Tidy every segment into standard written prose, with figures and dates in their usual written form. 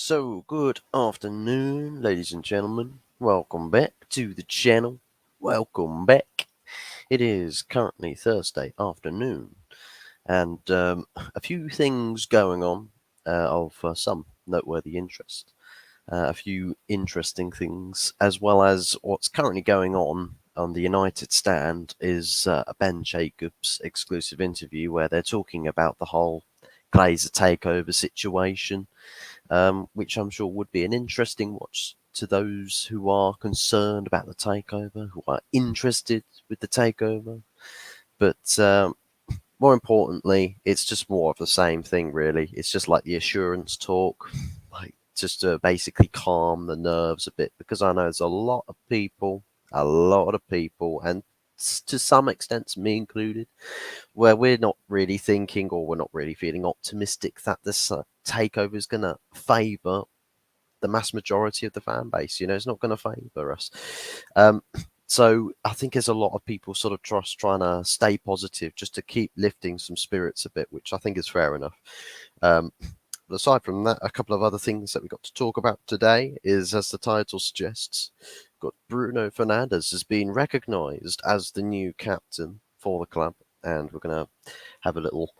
So, good afternoon, ladies and gentlemen. Welcome back to the channel. Welcome back. It is currently Thursday afternoon, and a few things going on of some noteworthy interest. A few interesting things, as well as what's currently going on the United stand, is a Ben Jacobs exclusive interview where they're talking about the whole Glazer takeover situation, which I'm sure would be an interesting watch to those who are concerned about the takeover, who are interested with the takeover. But more importantly, it's just more of the same thing, really. It's just like the assurance talk, like just to basically calm the nerves a bit, because I know there's a lot of people, and to some extent, me included, where we're not really thinking or we're not really feeling optimistic that this takeover is going to favour the mass majority of the fan base. It's not going to favour us. Um, so I think there's a lot of people sort of trying to stay positive just to keep lifting some spirits a bit, which I think is fair enough. Um, aside from that, a couple of other things that we got to talk about today is, as the title suggests, got Bruno Fernandes has been recognised as the new captain for the club, and we're going to have a little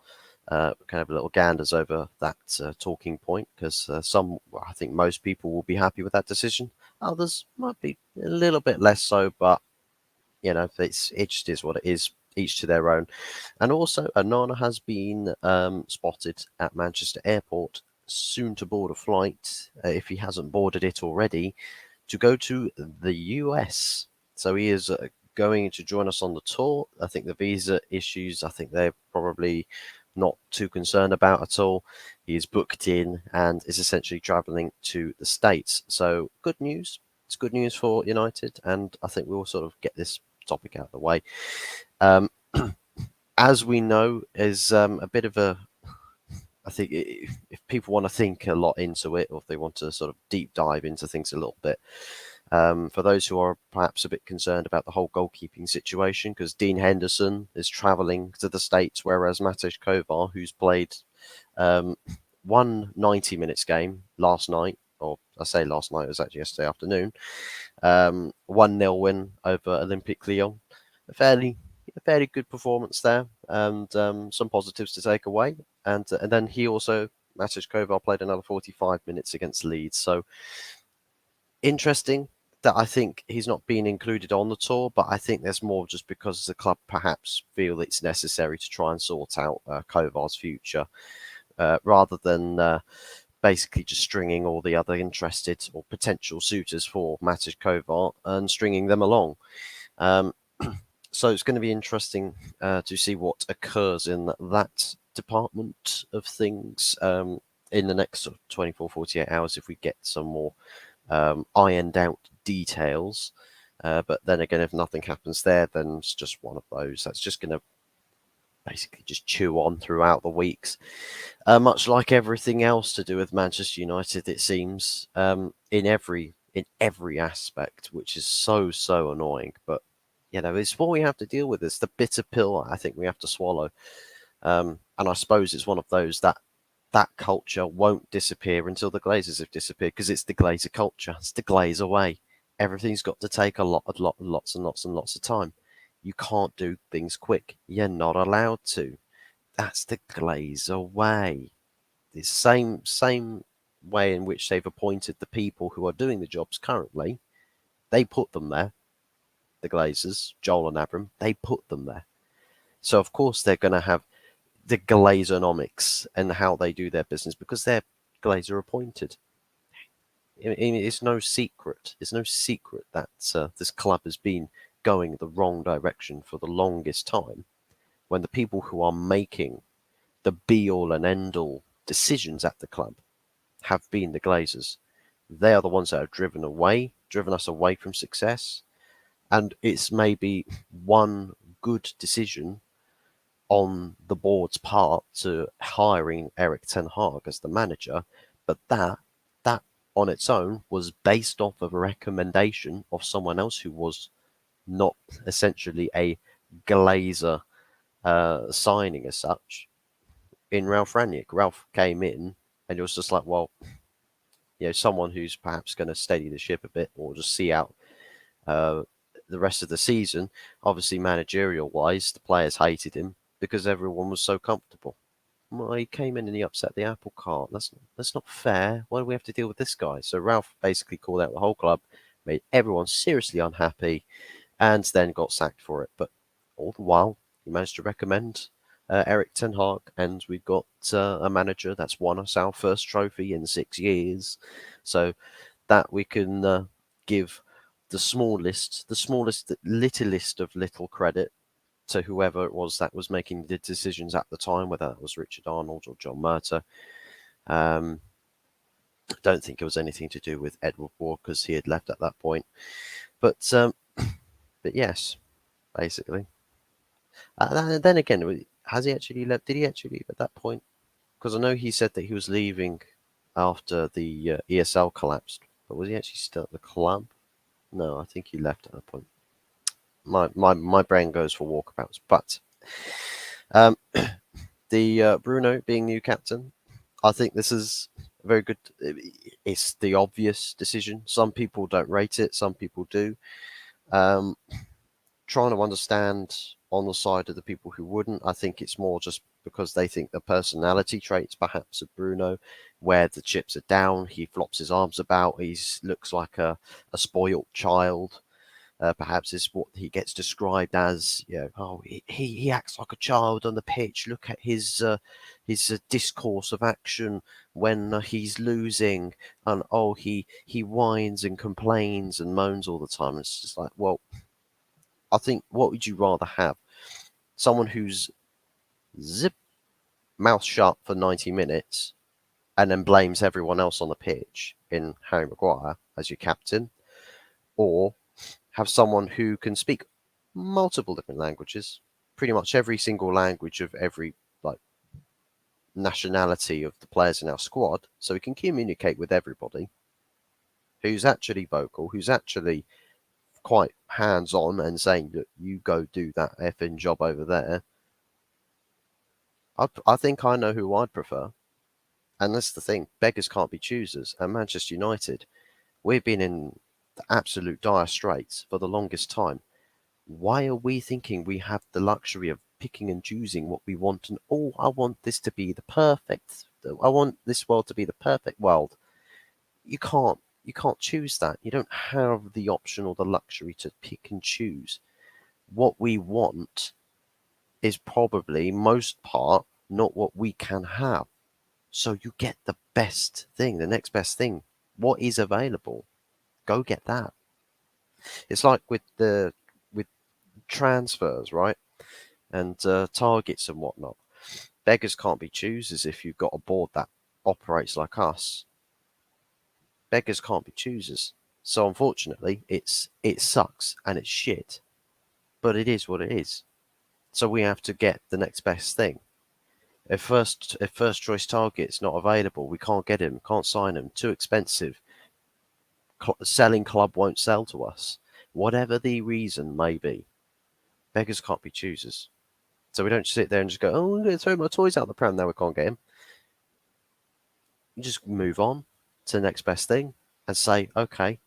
ganders over that talking point, because I think most people will be happy with that decision. Others might be a little bit less so, but it just is what it is. Each to their own. And also, ONANA has been spotted at Manchester Airport, soon to board a flight, if he hasn't boarded it already, to go to the US. So he is going to join us on the tour. I think the visa issues, I think they're probably not too concerned about at all. He is booked in and is essentially travelling to the States. So good news. It's good news for United, and I think we'll sort of get this topic out of the way. As we know, is a bit of a. I think if people want to think a lot into it, or if they want to sort of deep dive into things a little bit, for those who are perhaps a bit concerned about the whole goalkeeping situation, because Dean Henderson is travelling to the States, whereas Matej Kovar, who's played one 90 minutes game last night, or I say last night, it was actually yesterday afternoon, 1-0 win over Olympique Lyon. A fairly good performance there, and some positives to take away. And then Matej Kovar played another 45 minutes against Leeds. So interesting that I think he's not being included on the tour, but I think there's more just because the club perhaps feel it's necessary to try and sort out Kovar's future, rather than basically just stringing all the other interested or potential suitors for Matej Kovar and stringing them along. So it's going to be interesting to see what occurs in that department of things in the next sort of 24, 48 hours, if we get some more ironed out details. But then again, if nothing happens there, then it's just one of those that's just going to basically just chew on throughout the weeks. Much like everything else to do with Manchester United, it seems, in every aspect, which is so annoying. But it's what we have to deal with. It's the bitter pill I think we have to swallow. And I suppose it's one of those that culture won't disappear until the Glazers have disappeared, because it's the Glazer culture. It's the Glazer way. Everything's got to take lots and lots of time. You can't do things quick. You're not allowed to. That's the Glazer way. The same way in which they've appointed the people who are doing the jobs currently. They put them there. The Glazers, Joel and Abram, they put them there. So of course they're going to have the Glazonomics and how they do their business, because they're Glazer appointed. It's no secret. It's no secret that this club has been going the wrong direction for the longest time, when the people who are making the be-all and end-all decisions at the club have been the Glazers. They are the ones that have driven us away from success. And it's maybe one good decision on the board's part to hiring Eric Ten Hag as the manager, but that on its own was based off of a recommendation of someone else who was not essentially a Glazer signing as such, in Ralph Rangnick. Ralph came in and it was just like, well, someone who's perhaps going to steady the ship a bit or just see out uh, the rest of the season. Obviously, managerial wise, the players hated him because everyone was so comfortable. Well, he came in and he upset the apple cart. That's not fair. Why do we have to deal with this guy? So Ralph basically called out the whole club, made everyone seriously unhappy, and then got sacked for it. But all the while, he managed to recommend Eric Ten Hag, and we've got a manager that's won us our first trophy in 6 years. So that we can give the littlest of little credit to whoever it was that was making the decisions at the time, whether that was Richard Arnold or John Murtough. I don't think it was anything to do with Edward Ward because he had left at that point. But yes, basically. Then again, has he actually left? Did he actually leave at that point? Because I know he said that he was leaving after the ESL collapsed. But was he actually still at the club? No, I think he left at that point. My brain goes for walkabouts. But um, the Bruno being new captain, I think this is very good. It's the obvious decision. Some people don't rate it, some people do. Um, Trying to understand on the side of the people who wouldn't, I think it's more just because they think the personality traits perhaps of Bruno, where the chips are down, he flops his arms about, he looks like a spoilt child. Perhaps is what he gets described as. Oh, he acts like a child on the pitch. Look at his discourse of action when he's losing, and oh, he whines and complains and moans all the time. It's just like, well, I think what would you rather have? Someone who's zip mouth shut for 90 minutes and then blames everyone else on the pitch in Harry Maguire as your captain, or have someone who can speak multiple different languages, pretty much every single language of every like nationality of the players in our squad, so he can communicate with everybody, who's actually vocal, who's actually quite hands-on and saying that you go do that effing job over there. I think I know who I'd prefer. And that's the thing, beggars can't be choosers. At Manchester United, we've been in the absolute dire straits for the longest time. Why are we thinking we have the luxury of picking and choosing what we want? And oh, I want this to be I want this world to be the perfect world. You can't choose that. You don't have the option or the luxury to pick and choose. What we want is probably most part not what we can have. So you get the best thing, the next best thing. What is available? Go get that. It's like with transfers, right? And targets and whatnot. Beggars can't be choosers if you've got a board that operates like us. Beggars can't be choosers. So unfortunately, it sucks and it's shit, but it is what it is. So we have to get the next best thing. If first choice target's not available, we can't get him, can't sign him, too expensive. Selling club won't sell to us. Whatever the reason may be, beggars can't be choosers. So we don't sit there and just go, oh, I'm going to throw my toys out the pram now we can't get him. You just move on to the next best thing and say, okay,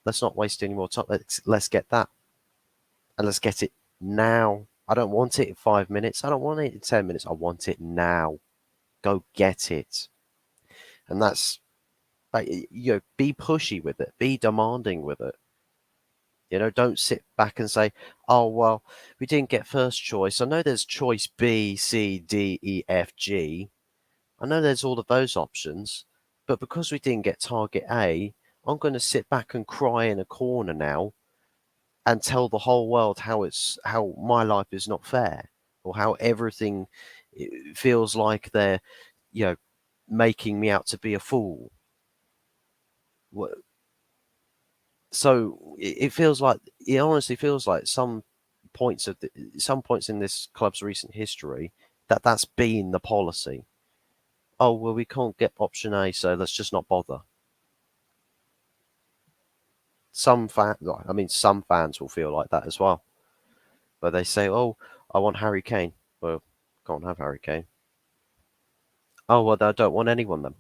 let's not waste any more time. Let's get that. And let's get it now. I don't want it in 5 minutes. I don't want it in 10 minutes. I want it now. Go get it. And that's, like, be pushy with it. Be demanding with it. Don't sit back and say, oh, well, we didn't get first choice. I know there's choice B, C, D, E, F, G. I know there's all of those options. But because we didn't get target A, I'm going to sit back and cry in a corner now and tell the whole world how my life is not fair, or how everything feels like they're, you know, making me out to be a fool. So it honestly feels like some points in this club's recent history that's been the policy. Oh well, we can't get option A, so let's just not bother. Some fans will feel like that as well, but they say, "Oh, I want Harry Kane." Well, can't have Harry Kane. Oh well, I don't want anyone then.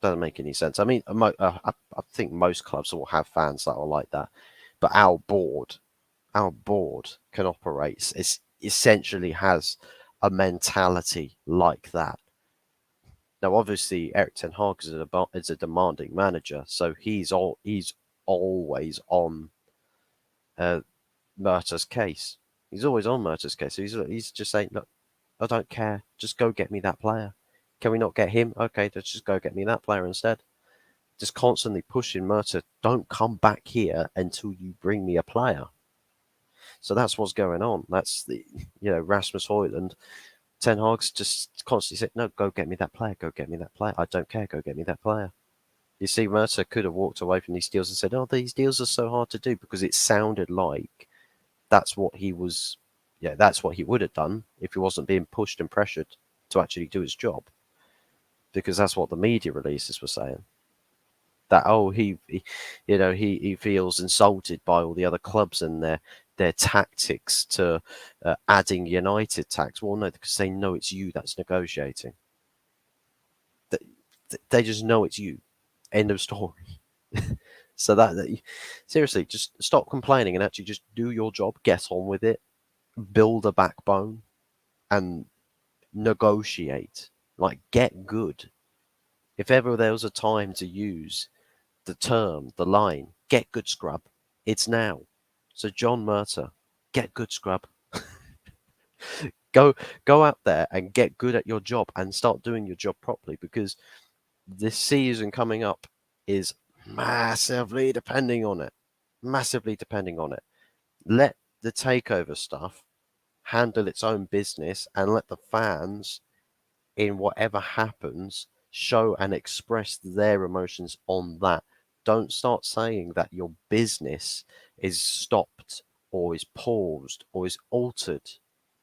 Doesn't make any sense. I mean, I think most clubs will have fans that are like that, but our board can operate. It's essentially has a mentality like that. Now, obviously, Eric Ten Hag is a demanding manager, so he's always on uh, Murta's case. He's always on Murta's case. So he's just saying, look, I don't care. Just go get me that player. Can we not get him? Okay, let's just go get me that player instead. Just constantly pushing Murta. Don't come back here until you bring me a player. So that's what's going on. That's Rasmus Højlund. Ten Hag's just constantly saying, no, go get me that player. Go get me that player. I don't care. Go get me that player. You see, Murta could have walked away from these deals and said, oh, these deals are so hard to do, because it sounded like that's what he was, that's what he would have done if he wasn't being pushed and pressured to actually do his job. Because that's what the media releases were saying. That, oh, he feels insulted by all the other clubs and their tactics to adding United tax. Well, no, because they know it's you that's negotiating. They just know it's you. End of story. So that seriously, just stop complaining and actually just do your job. Get on with it. Build a backbone and negotiate. Like, get good. If ever there was a time to use the line, get good, scrub, it's now. So John Murta, get good, scrub. Go out there and get good at your job and start doing your job properly, because this season coming up is massively depending on it. Massively depending on it. Let the takeover stuff handle its own business and let the fans, in whatever happens, show and express their emotions on that. Don't start saying that your business is stopped or is paused or is altered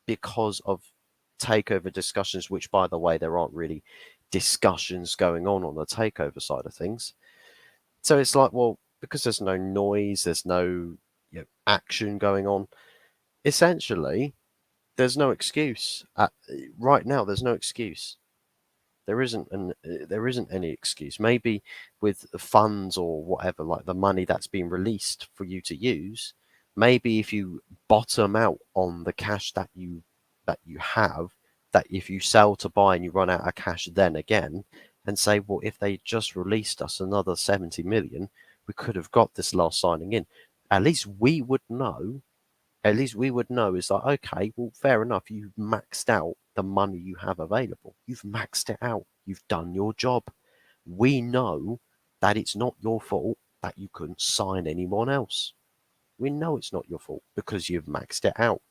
because of takeover discussions, which, by the way, there aren't really discussions going on the takeover side of things. So it's like, well, because there's no noise, there's no action going on, essentially, there's no excuse. Right now, there's no excuse. There isn't any excuse. Maybe with funds or whatever, like the money that's been released for you to use, maybe if you bottom out on the cash that you have, that if you sell to buy and you run out of cash then again, and say, well, if they just released us another 70 million, we could have got this last signing in. At least we would know. At least we would know, is like, okay, well, fair enough. You've maxed out the money you have available. You've maxed it out. You've done your job. We know that it's not your fault that you couldn't sign anyone else. We know it's not your fault because you've maxed it out.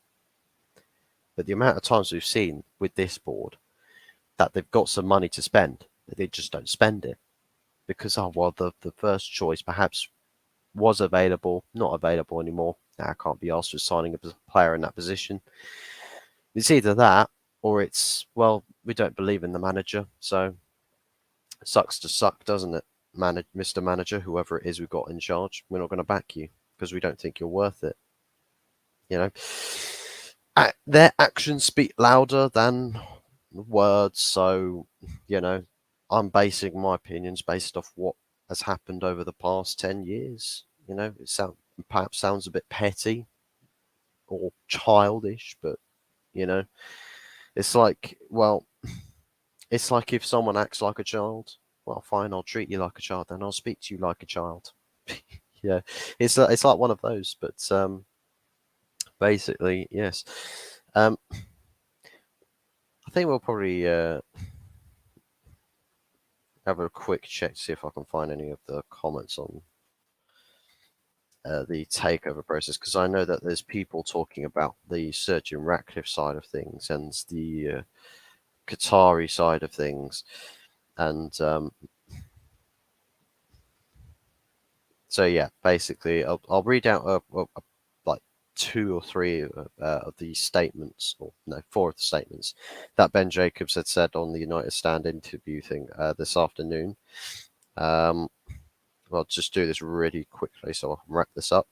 But the amount of times we've seen with this board that they've got some money to spend, but they just don't spend it because, oh, well, the first choice perhaps was available, not available anymore. Now I can't be asked for signing a player in that position. It's either that or it's, well, we don't believe in the manager, so it sucks to suck, doesn't it? Mr. Manager, whoever it is we've got in charge, we're not going to back you because we don't think you're worth it. Their actions speak louder than words, so I'm basing my opinions based off what has happened over the past 10 years. It perhaps sounds a bit petty or childish, but it's like, well, it's like if someone acts like a child, well, fine, I'll treat you like a child, then I'll speak to you like a child. Yeah, it's like one of those, but basically, yes. I think we'll probably have a quick check to see if I can find any of the comments on the takeover process, because I know that there's people talking about the Sir Jim Ratcliffe side of things and the Qatari side of things, and so yeah, basically, I'll read out like 2 or 3 of the statements, or no, 4 of the statements that Ben Jacobs had said on the United Stand interview thing this afternoon. I'll just do this really quickly so I can wrap this up.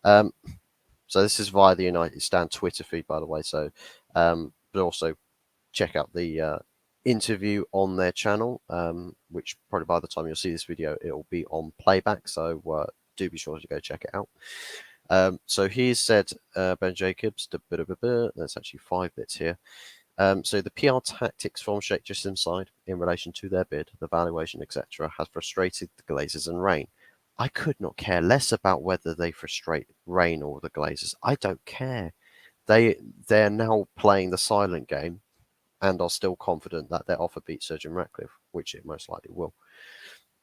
So this is via the United Stand Twitter feed, by the way. So, but also check out the interview on their channel, which probably by the time you'll see this video, it'll be on playback. So do be sure to go check it out. So he said, Ben Jacobs, there's actually 5 bits here. So the PR tactics from Sheikh Jassim's side in relation to their bid, the valuation, etc., has frustrated the Glazers and Rain. I could not care less about whether they frustrate Rain or the Glazers. I don't care. They're now playing the silent game and are still confident that their offer beats Sergeant Ratcliffe, which it most likely will.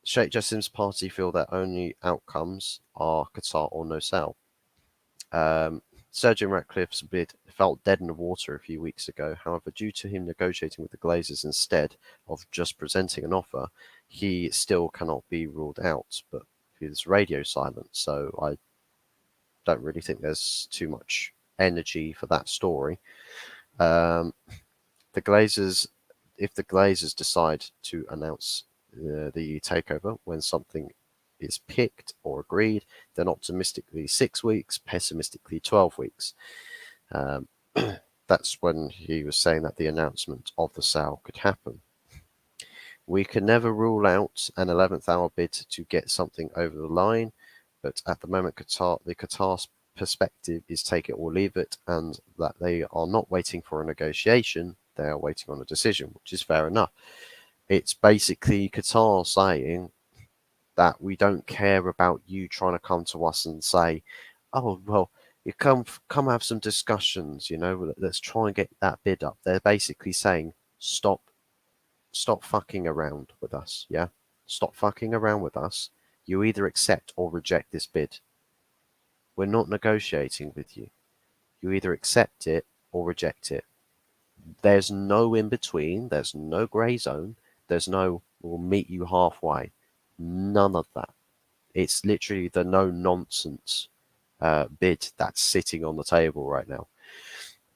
Sheikh Jassim's party feel their only outcomes are Qatar or no sale. Sergeant Ratcliffe's bid felt dead in the water a few weeks ago. However, due to him negotiating with the Glazers instead of just presenting an offer, he still cannot be ruled out. But his radio silent, so I don't really think there's too much energy for that story. The Glazers, if the Glazers decide to announce the takeover when something is picked or agreed, then optimistically 6 weeks, pessimistically 12 weeks. That's when he was saying that the announcement of the sale could happen. We can never rule out an 11th hour bid to get something over the line, but at the moment Qatar's perspective is take it or leave it, and that they are not waiting for a negotiation, they are waiting on a decision, which is fair enough. It's basically Qatar saying that we don't care about you trying to come to us and say, oh, well, you come have some discussions, let's try and get that bid up. They're basically saying, stop fucking around with us, yeah? Stop fucking around with us. You either accept or reject this bid. We're not negotiating with you. You either accept it or reject it. There's no in between. There's no grey zone. There's no, we'll meet you halfway. None of that. It's literally the no nonsense bid that's sitting on the table right now.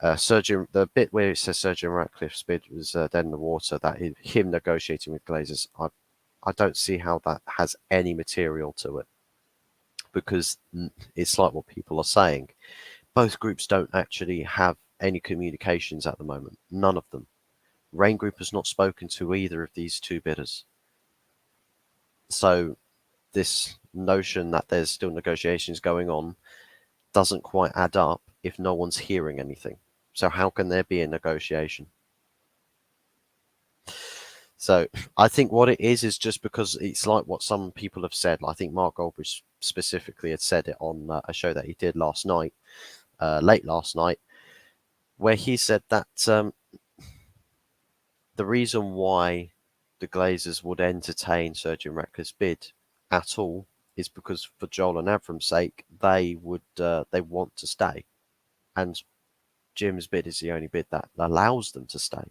The bit where it says Sergeant Ratcliffe's bid was dead in the water, that him negotiating with Glazers, I don't see how that has any material to it, because it's like what people are saying. Both groups don't actually have any communications at the moment. None of them. Rain Group has not spoken to either of these 2 bidders. So this notion that there's still negotiations going on doesn't quite add up if no one's hearing anything. So how can there be a negotiation? So I think what it is just because it's like what some people have said. I think Mark Goldbridge specifically had said it on a show that he did last night, late last night, where he said that the reason why the Glazers would entertain Sergeant Ratcliffe's bid at all is because for Joel and Avram's sake, they want to stay, and Jim's bid is the only bid that allows them to stay.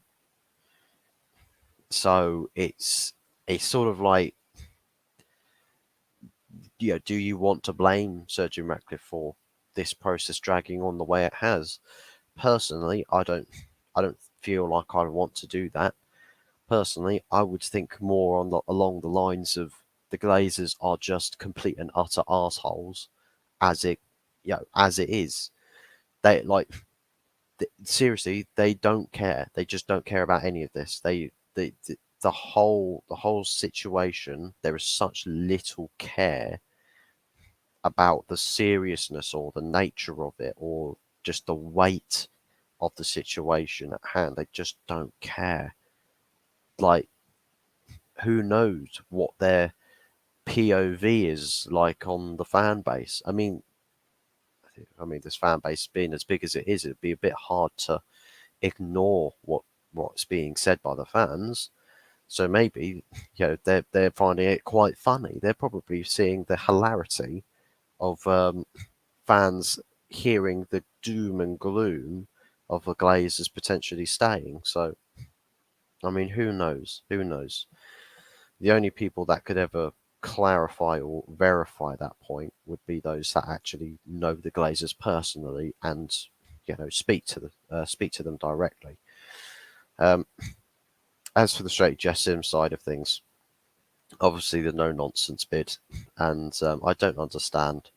So it's sort of like, do you want to blame Sergeant Ratcliffe for this process dragging on the way it has? Personally, I don't feel like I want to do that. Personally, I would think more along the lines of the Glazers are just complete and utter arseholes, as it is. They seriously, they don't care. They just don't care about any of this. The whole situation. There is such little care about the seriousness or the nature of it, or just the weight of the situation at hand. They just don't care. Like, who knows what their POV is like on the fan base? I mean, this fan base being as big as it is, it'd be a bit hard to ignore what's being said by the fans. So maybe they're finding it quite funny. They're probably seeing the hilarity of fans hearing the doom and gloom of the Glazers potentially staying. So, I mean, who knows? Who knows? The only people that could ever clarify or verify that point would be those that actually know the Glazers personally and speak to them directly. As for the Sheikh Jassim side of things, obviously the no nonsense bid, and I don't understand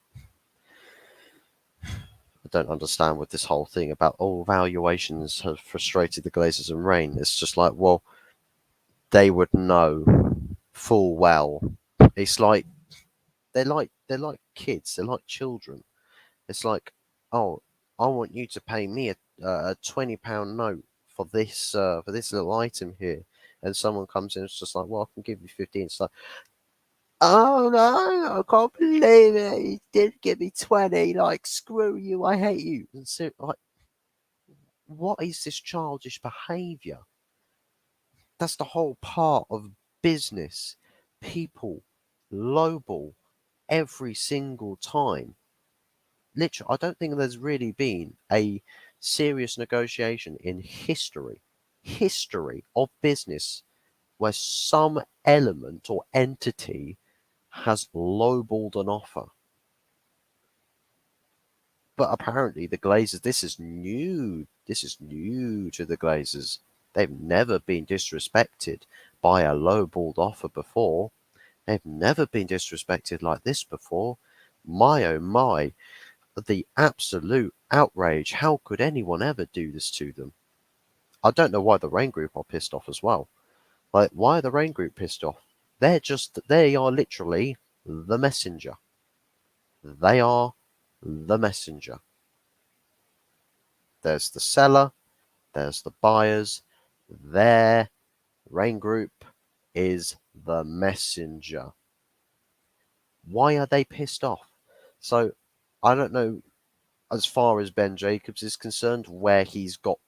with this whole thing about valuations have frustrated the Glazers and Rain. It's just like, well, they would know full well. It's like they're like kids. They're like children. It's like, oh, I want you to pay me a £20 note for this little item here, and someone comes in, it's just like, well, I can give you 15. It's like, oh no, I can't believe it. You did give me 20. Like, screw you, I hate you. And so, like, what is this childish behaviour? That's the whole part of business. People lowball every single time. Literally, I don't think there's really been a serious negotiation in history of business, where some element or entity has lowballed an offer. But apparently, the Glazers, this is new. This is new to the Glazers. They've never been disrespected by a lowballed offer before. They've never been disrespected like this before. My oh my, the absolute outrage. How could anyone ever do this to them? I don't know why the Rain Group are pissed off as well. Like, why are the Rain Group pissed off? They are literally the messenger. They are the messenger. There's the seller, there's the buyers. Their Rain Group is the messenger. Why are they pissed off? So, I don't know, as far as Ben Jacobs is concerned, where he's got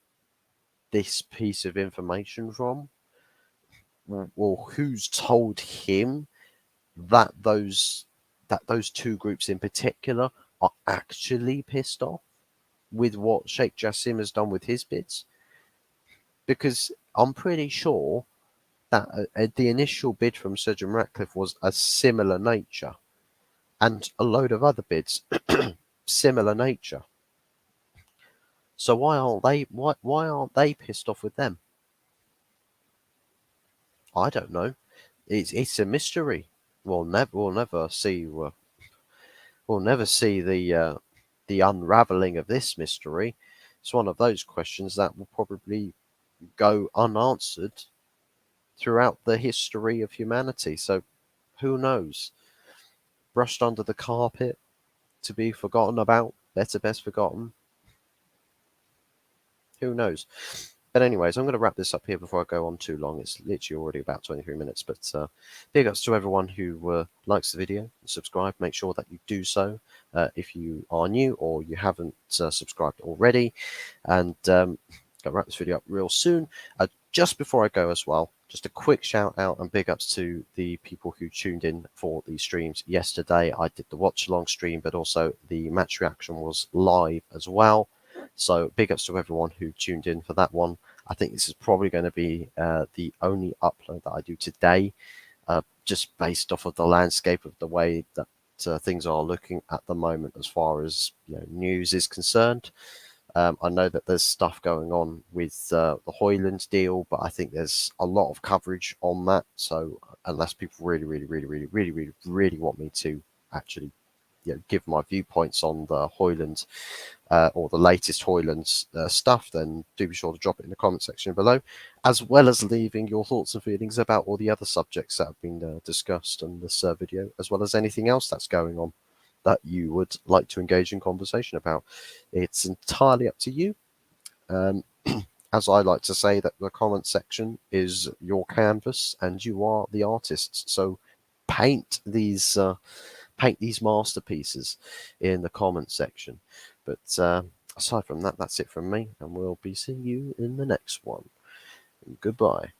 this piece of information from, or who's told him that those two groups in particular are actually pissed off with what Sheikh Jassim has done with his bids, because I'm pretty sure that the initial bid from Sir Jim Ratcliffe was a similar nature, and a load of other bids similar nature. So why aren't they pissed off with them? I don't know. It's a mystery. We'll never see the unraveling of this mystery. It's one of those questions that will probably go unanswered throughout the history of humanity. So who knows? Brushed under the carpet, to be forgotten about, better best forgotten. Who knows? But anyways, I'm going to wrap this up here before I go on too long. It's literally already about 23 minutes. But big ups to everyone who likes the video and subscribe. Make sure that you do so if you are new or you haven't subscribed already. And I'll wrap this video up real soon. Just before I go as well, just a quick shout out and big ups to the people who tuned in for the streams yesterday. I did the watch along stream, but also the match reaction was live as well. So big ups to everyone who tuned in for that one. I think this is probably going to be the only upload that I do today, just based off of the landscape of the way that things are looking at the moment as far as news is concerned. I know that there's stuff going on with the Hoyland deal, but I think there's a lot of coverage on that. So unless people really want me to actually give my viewpoints on the Hoyland or the latest Hoyland stuff, then do be sure to drop it in the comment section below, as well as leaving your thoughts and feelings about all the other subjects that have been discussed in this video, as well as anything else that's going on that you would like to engage in conversation about. It's entirely up to you. As I like to say, that the comment section is your canvas and you are the artists. So paint these masterpieces in the comment section. But aside from that, that's it from me, and we'll be seeing you in the next one. Goodbye.